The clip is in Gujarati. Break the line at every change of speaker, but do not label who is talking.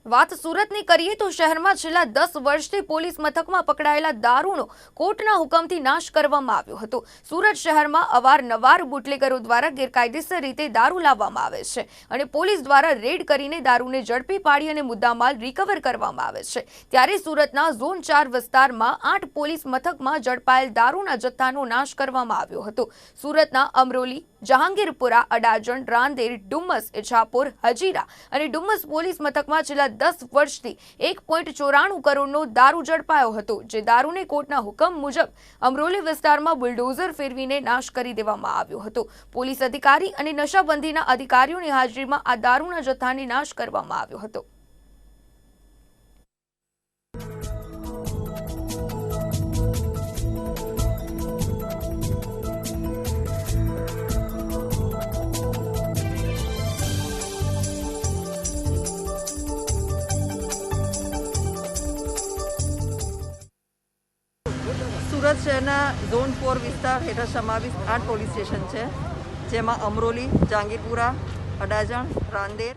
વાત સુરતની કરીએ તો શહેરમાં છેલ્લા 10 વર્ષથી પોલીસ મથકમાં પકડાયેલા દારૂનો કોર્ટના હુકમથી નાશ કરવામાં આવ્યો હતો। સુરત શહેરમાં અવારનવાર બુટલેગરો દ્વારા ગેરકાયદેસર રીતે દારૂ લાવવામાં આવે છે અને પોલીસ દ્વારા રેડ કરીને દારૂને ઝડપી પાડી અને મુદ્દામાલ રિકવર કરવામાં આવે છે। ત્યારે સુરતના ઝોન 4 વિસ્તારમાં 8 પોલીસ મથકમાં ઝડપાયેલ દારૂના જથ્થાનો નાશ કરવામાં આવ્યો હતો। સુરતના અમરોલી, જહાંગીરપુરા, અડાજણ, રાંદેર, ડુમ્મસ, ઇછાપુર, હજીરા અને ડુમ્મસ પોલીસ મથકમાં છેલ્લા 10 વર્ષથી 1.94 કરોડનો દારૂ ઝડપાયો હતો, જે દારૂને કોર્ટના હુકમ મુજબ અમરોલી વિસ્તારમાં બુલડોઝર ફેરવીને નાશ કરી દેવામાં આવ્યો હતો। પોલીસ અધિકારી અને નશાબંધીના અધિકારીઓની હાજરીમાં આ દારૂના જથ્થાને નાશ કરવામાં આવ્યો હતો।
સુરત શહેરના ઝોન 4 વિસ્તાર હેઠળ સમાવિષ્ટ 8 પોલીસ સ્ટેશન છે, જેમાં અમરોલી, જહાંગીરપુરા, અડાજણ, રાંદેર